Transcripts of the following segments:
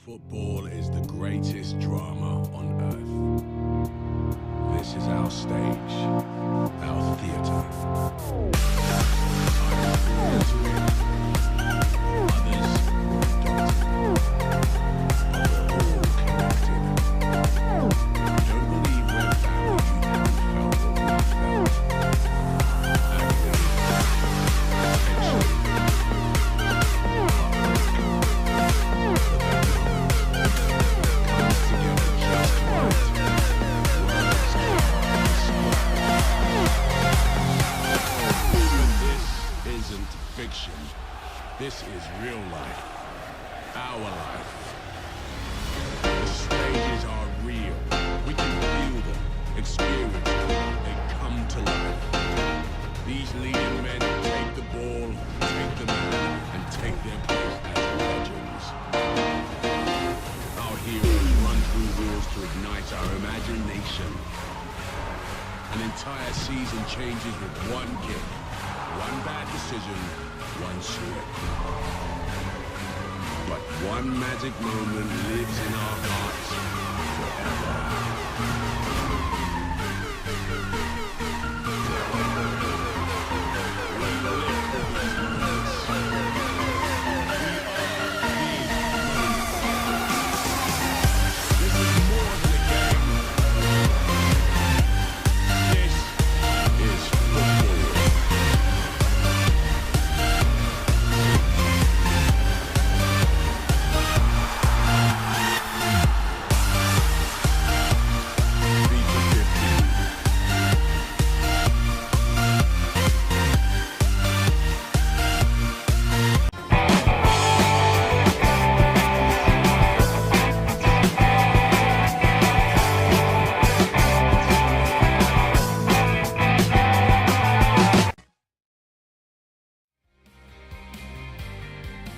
Football is the greatest drama on earth. This is our stage, our theatre. This is real life, our life. The stages are real. We can feel them, experience them, they come to life. These leading men take the ball, take the man, and take their place as legends. Our heroes run through walls to ignite our imagination. An entire season changes with one kick, one bad decision, one slip. But one magic moment lives in our hearts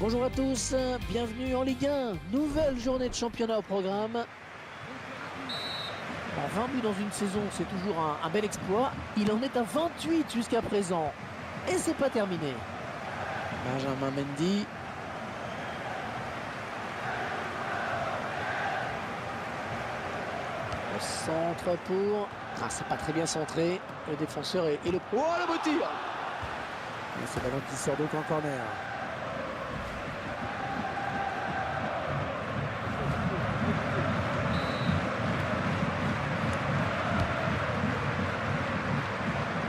Bonjour à tous, bienvenue en Ligue 1, nouvelle journée de championnat au programme. 20 buts dans une saison, c'est toujours un bel exploit. Il en est à 28 jusqu'à présent. Et c'est pas terminé. Benjamin Mendy. Le centre pour... c'est pas très bien centré. Le défenseur et le... Oh, le beau tir! Et c'est ballon qui sort donc en corner.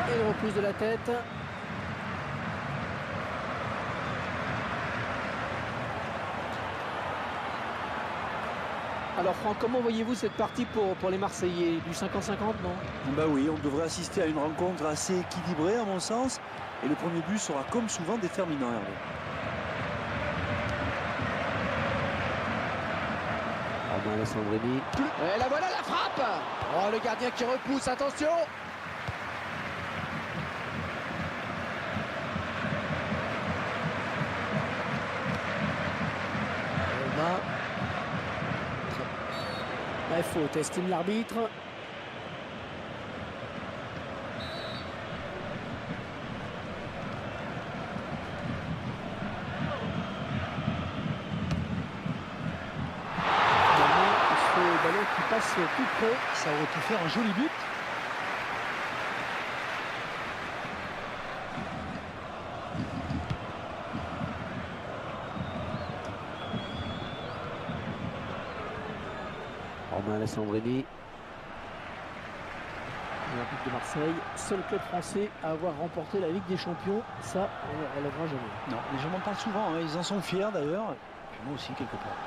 Et le repousse de la tête. Alors Franck, comment voyez-vous cette partie pour les Marseillais? Du 50-50, non? Bah oui, on devrait assister à une rencontre assez équilibrée à mon sens. Et le premier but sera comme souvent déterminant, Hervé. Alessandrini. Et la voilà la frappe. Oh, le gardien qui repousse, attention. La faute, estime l'arbitre. Ce ballon qui passe tout près. Ça aurait pu faire un joli but. Alessandrini. L'Olympique de Marseille, seul club français à avoir remporté la Ligue des Champions, ça on ne le relèvera jamais. Non, les gens m'en parlent souvent, hein. Ils en sont fiers d'ailleurs. Moi aussi quelque part.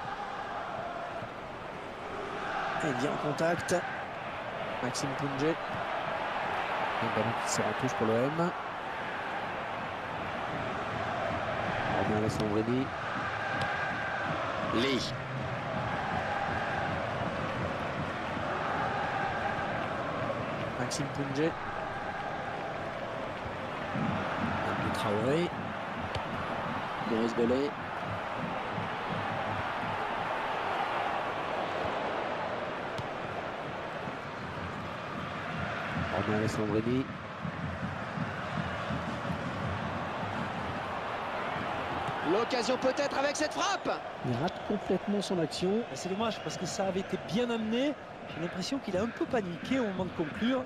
Et bien en contact. Maxime Punget. Un ballon qui sert en touche pour l'OM. Alessandrini. Lee. Maxime Punget. Abdou Traoré. Boris Bellet. Alessandrini. Le L'occasion peut-être avec cette frappe. Il rate complètement son action. C'est dommage parce que ça avait été bien amené. J'ai l'impression qu'il a un peu paniqué au moment de conclure.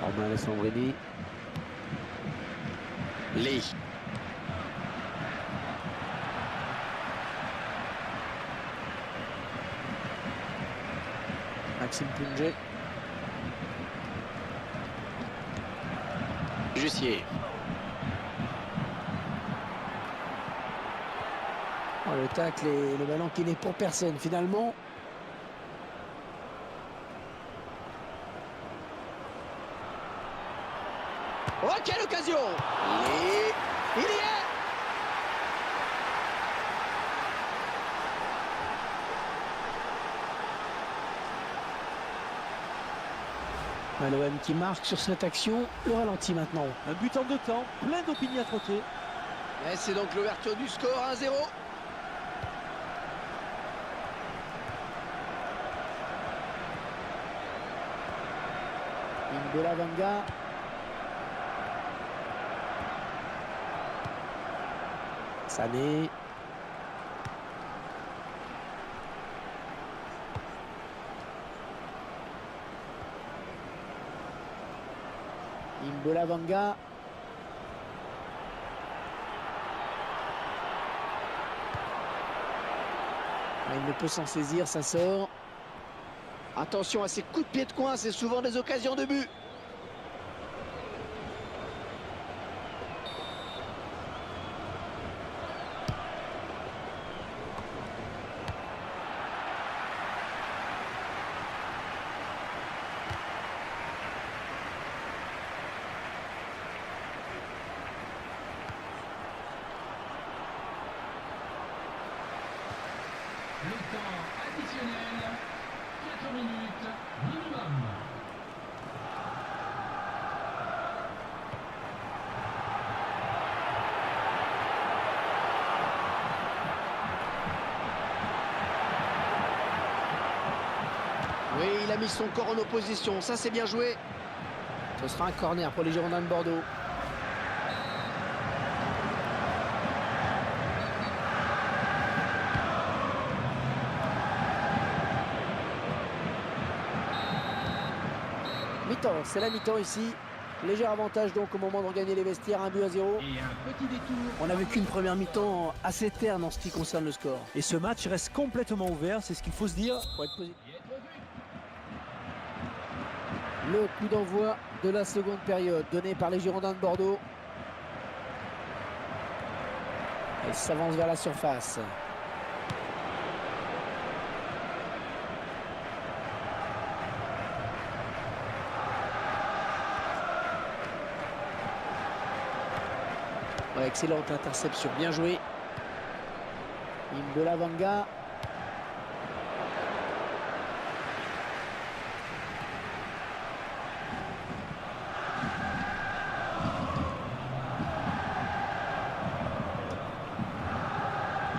Romain Alessandrini. Lee. Maxime Punget. Jussier. Oh, le tacle et le ballon qui n'est pour personne finalement. Oh, quelle occasion! Lee. Il y est! L'OM qui marque sur cette action. Le ralenti maintenant. Un but en 2 temps, plein d'opiniâtreté. Et c'est donc l'ouverture du score 1-0. N'Golo Kanga. Sané. N'Golo Kanga. Il ne peut s'en saisir, ça sort. Attention à ces coups de pied de coin, c'est souvent des occasions de but. Le temps additionnel, 4 minutes minimum. Oui, il a mis son corps en opposition, ça c'est bien joué. Ce sera un corner pour les Girondins de Bordeaux. Mi-temps, c'est la mi-temps ici. Léger avantage donc au moment de regagner les vestiaires, 1-0. Et un petit détour. On a vécu une première mi-temps assez terne en ce qui concerne le score. Et ce match reste complètement ouvert, c'est ce qu'il faut se dire. Pour être positif. Et être vu. Le coup d'envoi de la seconde période donné par les Girondins de Bordeaux. Elle s'avance vers la surface. Ouais, excellente interception, bien joué. N'Golo Kanga.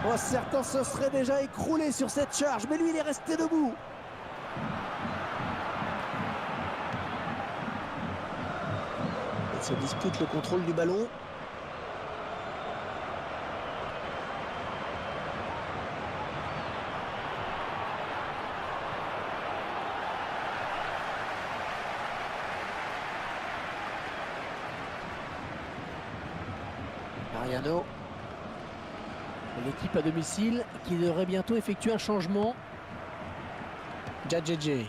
Oh, certains se seraient déjà écroulés sur cette charge, mais lui il est resté debout. Il se dispute le contrôle du ballon. Mariano. L'équipe à domicile qui devrait bientôt effectuer un changement. Djadjedje.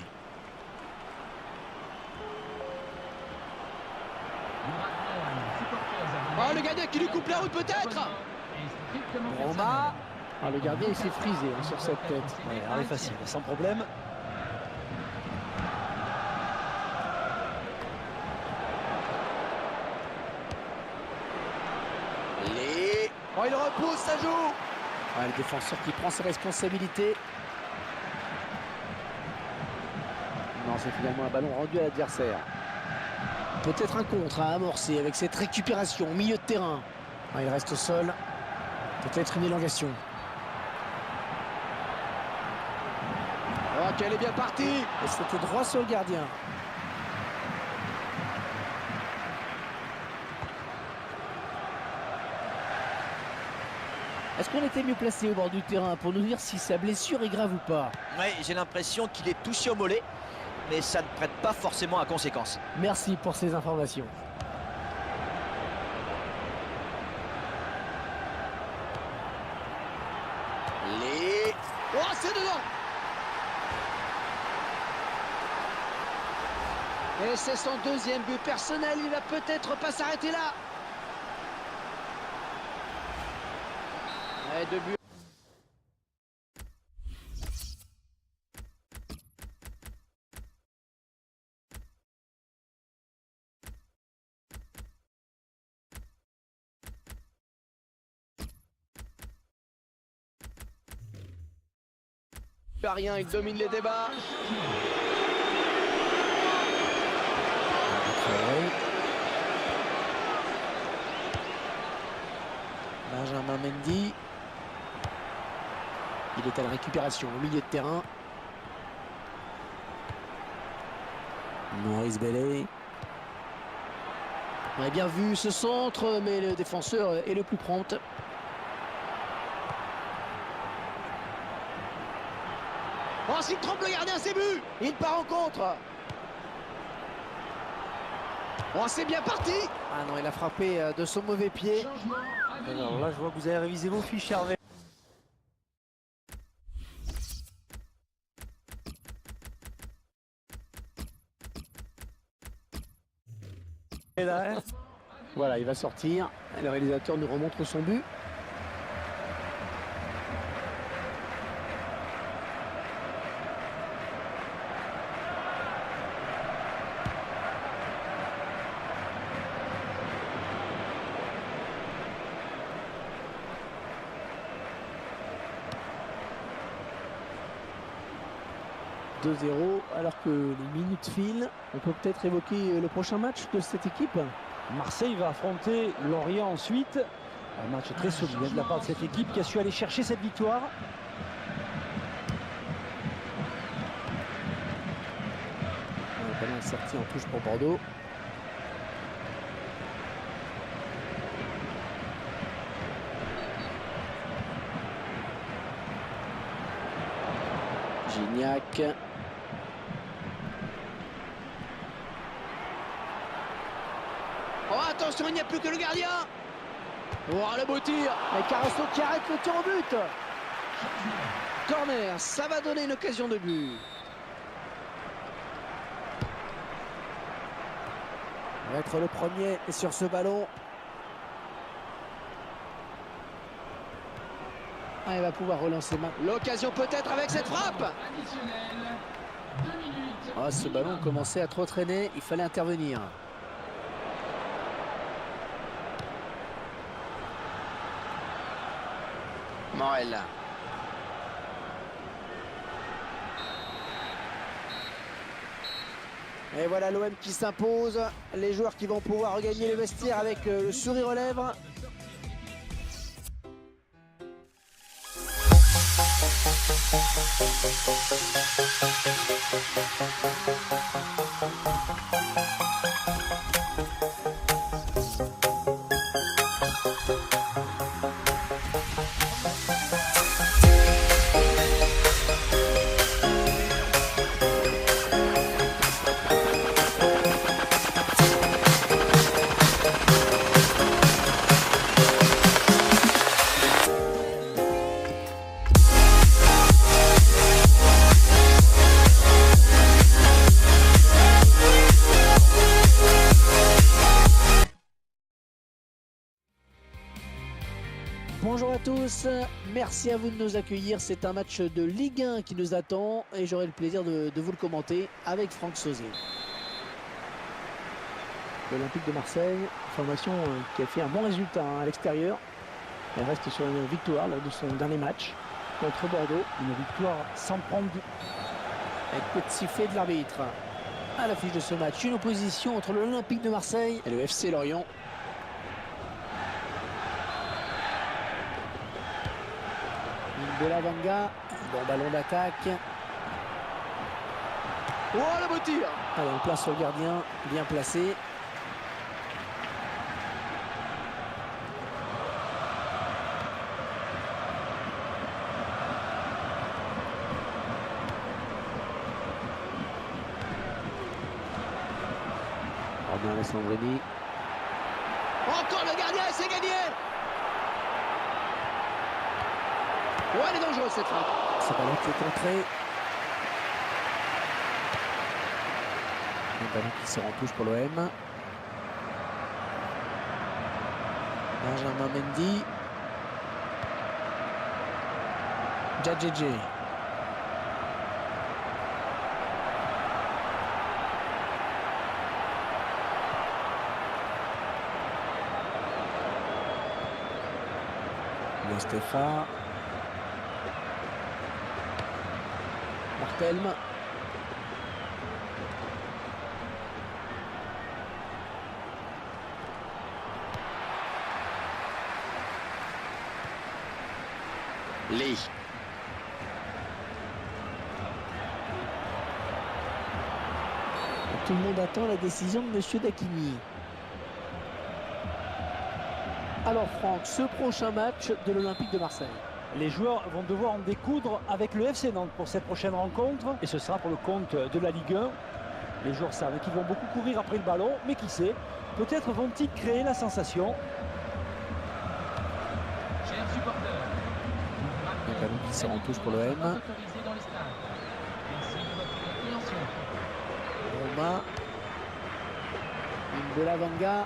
Oh, le gardien qui lui coupe la route peut-être. Roma. Ah, le gardien il s'est frisé sur cette tête. Ouais, arrêt facile, sans problème. Lee. Oh, il repousse, ça joue. Le défenseur qui prend ses responsabilités. c'est finalement un ballon rendu à l'adversaire. Peut-être un contre à amorcer avec cette récupération au milieu de terrain. Il reste au sol. Peut-être une élongation. Oh, qu'elle est bien partie. Et c'était droit sur le gardien. Est-ce qu'on était mieux placé au bord du terrain pour nous dire si sa blessure est grave ou pas? Oui, j'ai l'impression qu'il est touché au mollet, mais ça ne prête pas forcément à conséquence. Merci pour ces informations. Oh, c'est dedans. Et c'est son deuxième but personnel. Il va peut-être pas s'arrêter là. Ouais, 2 buts. Rien, il domine les débats. Benjamin Mendy. Il est à la récupération au milieu de terrain. Maurice Bellet. On a bien vu ce centre, mais le défenseur est le plus prompt. Oh, s'il trompe le gardien, c'est but. Il part en contre. Oh, c'est bien parti. Ah non, il a frappé de son mauvais pied. Changement à venir. Alors là, je vois que vous avez révisé vos fiches, Hervé. Et là, hein, Voilà, il va sortir. Le réalisateur nous remontre son but. « 2-0 alors que les minutes filent. On peut peut-être évoquer le prochain match de cette équipe. Marseille va affronter Lorient ensuite. Un match très solide de la part de cette équipe qui a su aller chercher cette victoire. Le ballon est sorti en touche pour Bordeaux. Gignac. Oh, attention, il n'y a plus que le gardien. Oh, le beau tir. Et Carasso qui arrête le tir au but. Corner, ça va donner une occasion de but. On va être le premier sur ce ballon. Ah, il va pouvoir relancer maintenant. L'occasion peut-être avec cette frappe. Additionnel. 2 minutes. Ah, ce ballon commençait à trop traîner. Il fallait intervenir. Morel. Et voilà l'OM qui s'impose. Les joueurs qui vont pouvoir regagner le vestiaire avec le sourire aux lèvres. Bonjour à tous, merci à vous de nous accueillir. C'est un match de Ligue 1 qui nous attend et j'aurai le plaisir de vous le commenter avec Franck Sauzet. L'Olympique de Marseille, formation qui a fait un bon résultat à l'extérieur. Elle reste sur une victoire lors de son dernier match contre Bordeaux. Une victoire sans prendre Avec petit sifflet de l'arbitre. À l'affiche de ce match, une opposition entre l'Olympique de Marseille et le FC Lorient. Belavanga, bon ballon d'attaque. Oh, le beau tir. Allez, on place sur le gardien, bien placé. Romain Alessandrini. Encore le gardien et c'est gagné. Ouais, elle est dangereuse cette frappe. Ce ballon qui est contré. Un ballon qui sort en touche pour l'OM. Benjamin Mendy. Djadjedje. Mostefa. Martelme. Lee. Tout le monde attend la décision de Monsieur Dakimi. Alors Franck, ce prochain match de l'Olympique de Marseille. Les joueurs vont devoir en découdre avec le FC Nantes pour cette prochaine rencontre. Et ce sera pour le compte de la Ligue 1. Les joueurs savent qu'ils vont beaucoup courir après le ballon. Mais qui sait, peut-être vont-ils créer la sensation. Chers supporters, Un ballon qui sort en touche pour l'OM. autorisé dans les stades. Merci de votre compréhension. Romain. Belavanga.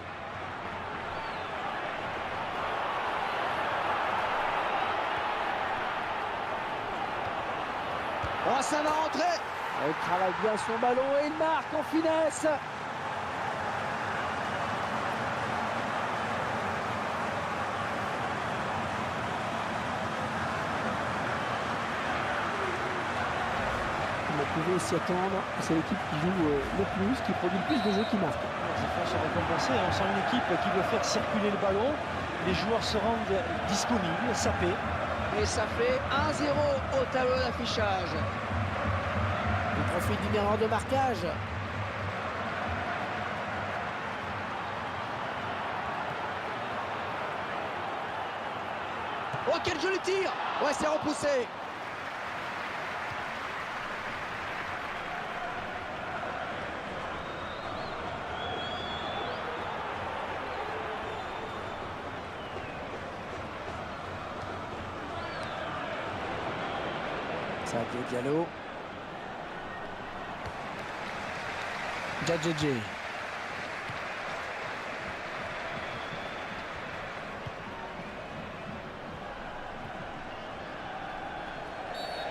Oh, ça va rentrer. Il travaille bien son ballon et il marque en finesse. On pouvait s'y attendre. C'est l'équipe qui joue le plus, qui produit le plus de jeux qui marque. Ces efforts sont récompensés. On sent une équipe qui veut faire circuler le ballon. Les joueurs se rendent disponibles, sapés. Et ça fait 1-0 au tableau d'affichage. Il profite d'une erreur de marquage. Oh, quel joli tir. Ouais, c'est repoussé. Sadio Diallo. Djadjedje.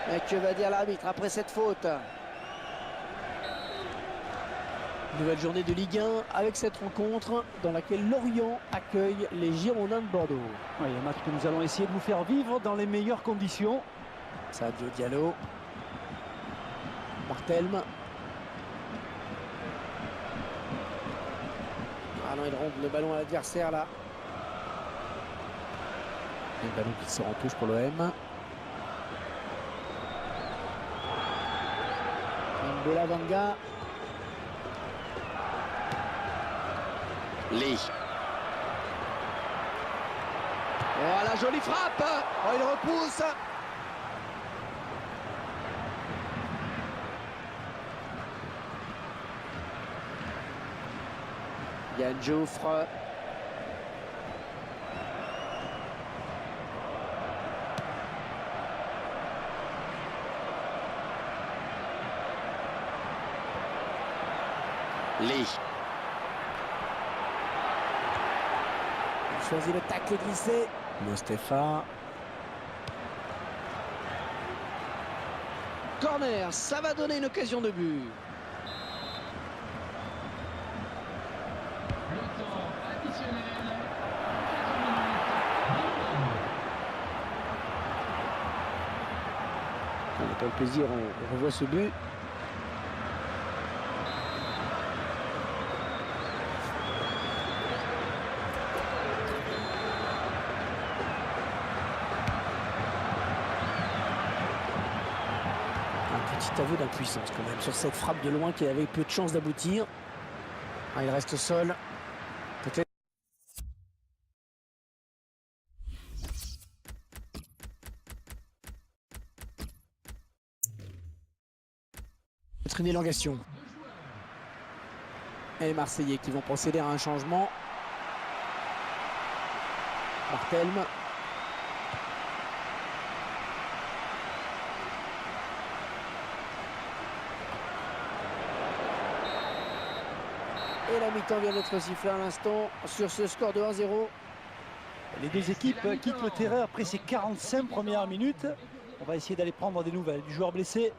Mais que va dire l'arbitre après cette faute? Nouvelle journée de Ligue 1 avec cette rencontre dans laquelle Lorient accueille les Girondins de Bordeaux. Oui, un match que nous allons essayer de vous faire vivre dans les meilleures conditions. Sadio Diallo. Martelme. Ah non, il rompt le ballon à l'adversaire là. Le ballon qui sort en touche pour l'OM. Belavanga. Lee. Oh, la jolie frappe. Oh, il repousse. Yann Jouffre. Lee. Il choisit le tacle glissé. Mostefa. Corner, ça va donner une occasion de but. Le temps additionnel. 4 minutes. On a pas le plaisir, on revoit ce but. petit aveu d'impuissance quand même sur cette frappe de loin qui avait peu de chances d'aboutir. Ah, il reste au sol. Peut-être. Peut-être une élongation. Et les Marseillais qui vont procéder à un changement. Barthelme. Et la mi-temps vient d'être sifflée à l'instant sur ce score de 1-0. Les deux équipes quittent le terrain après ces 45 premières minutes. On va essayer d'aller prendre des nouvelles du joueur blessé.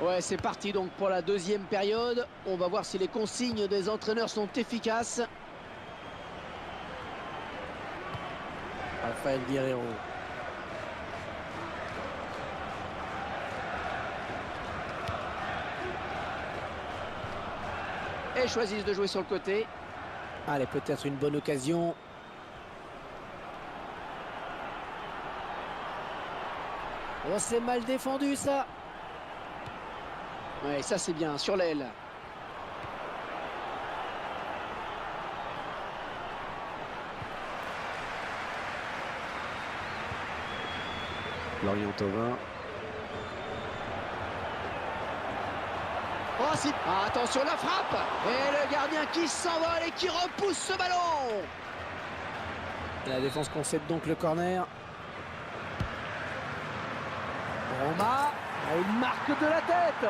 Ouais, c'est parti donc pour la deuxième période. On va voir si les consignes des entraîneurs sont efficaces. Rafael Guerreiro. Et choisissent de jouer sur le côté. Allez, peut-être une bonne occasion. Oh, c'est mal défendu ça. Ouais, ça c'est bien, sur l'aile. Lorient Thauvin. Oh, si. Ah, attention la frappe. Et le gardien qui s'envole et qui repousse ce ballon. La défense concède donc le corner. Roma a une marque de la tête.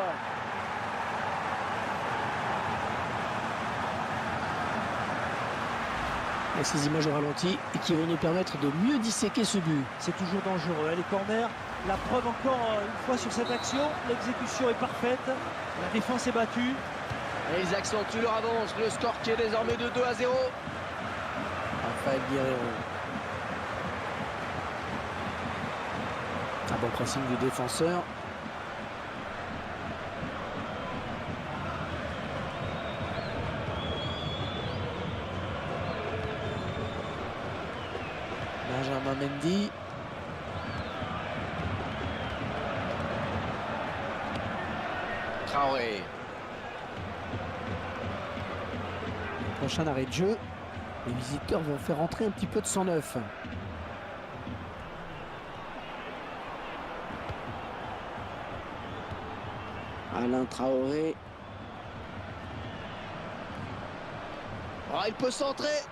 Et ces images au ralenti qui vont nous permettre de mieux disséquer ce but. C'est toujours dangereux, les corners. La preuve encore une fois sur cette action. L'exécution est parfaite. La défense est battue. Et ils accentuent leur avance. Le score qui est désormais de 2-0. Rafael Guerreiro. Un bon pressing du défenseur. Benjamin Mendy. Traoré. Prochain arrêt de jeu. Les visiteurs vont faire entrer un petit peu de sang neuf. Alain Traoré. Oh, il peut centrer.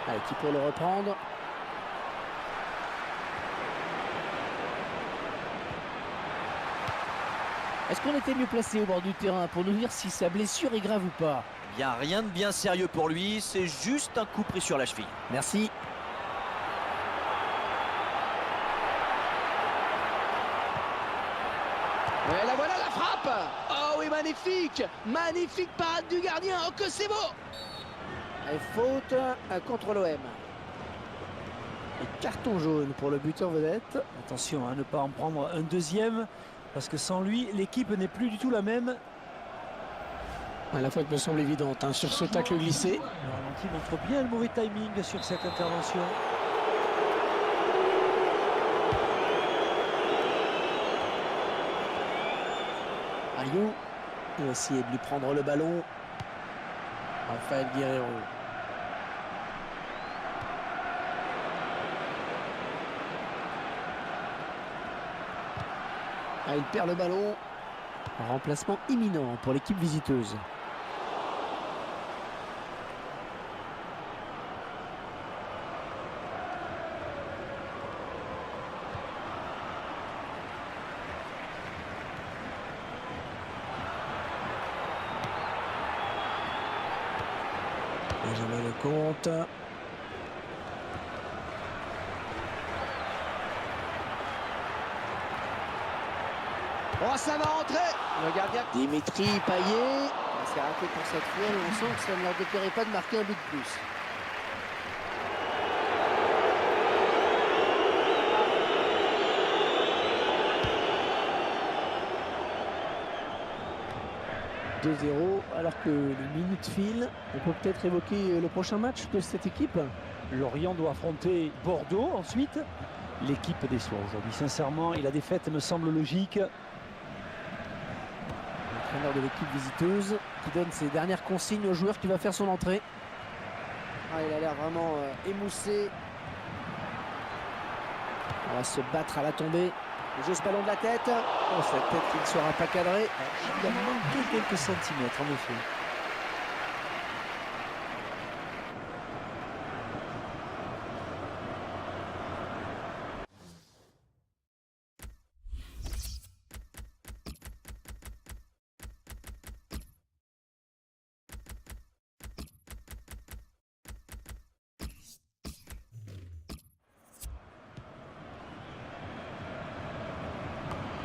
Allez, qui peut le reprendre? Est-ce qu'on était mieux placé au bord du terrain pour nous dire si sa blessure est grave ou pas? Il n'y a rien de bien sérieux pour lui, c'est juste un coup pris sur la cheville. Merci. Et là voilà la frappe. Oh oui, magnifique. Magnifique parade du gardien. Oh que c'est beau. Et faute contre l'OM. Et carton jaune pour le buteur vedette. Attention à ne pas en prendre un deuxième, parce que sans lui, l'équipe n'est plus du tout la même. La faute me semble évidente sur ce tacle glissé. Le ralenti montre bien le mauvais timing sur cette intervention. Ayou, il va essayer de lui prendre le ballon. Rafael Guerreiro. Ah, il perd le ballon. Un remplacement imminent pour l'équipe visiteuse. Benjamin Lecomte. Oh, ça va rentrer. Le gardien Dimitri Payet. C'est raté pour cette fois, mais on sent que ça ne leur déplairait pas de marquer un but de plus. « 2-0, alors que les minutes filent. On peut peut-être évoquer le prochain match de cette équipe. Lorient doit affronter Bordeaux ensuite. L'équipe déçoit aujourd'hui, sincèrement, et la défaite me semble logique. L'entraîneur de l'équipe visiteuse qui donne ses dernières consignes au joueur qui va faire son entrée. Ah, il a l'air vraiment émoussé. On va se battre à la tombée. Il joue ce ballon de la tête. Oh, cette tête qui ne sera pas cadrée. Il a manqué quelques centimètres, en effet.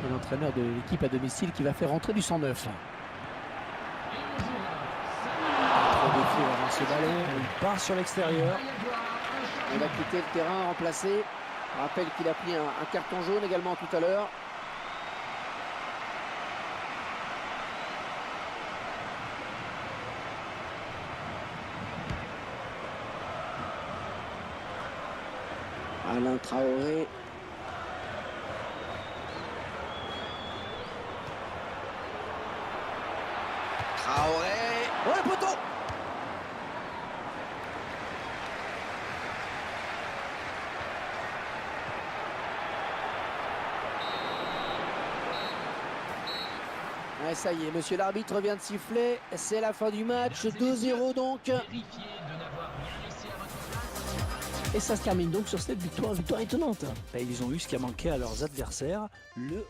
Et l'entraîneur de l'équipe à domicile qui va faire rentrer du 109. Trop défi avant ce ballon. Il part sur l'extérieur. Il a quitté le terrain, remplacé. Je rappelle qu'il a pris un carton jaune également tout à l'heure. Alain Traoré. Traoré. Oh, le poteau! Ouais, ça y est, monsieur l'arbitre vient de siffler. C'est la fin du match. 2-0 donc. Et ça se termine donc sur cette victoire étonnante. Ben, ils ont eu ce qui a manqué à leurs adversaires, le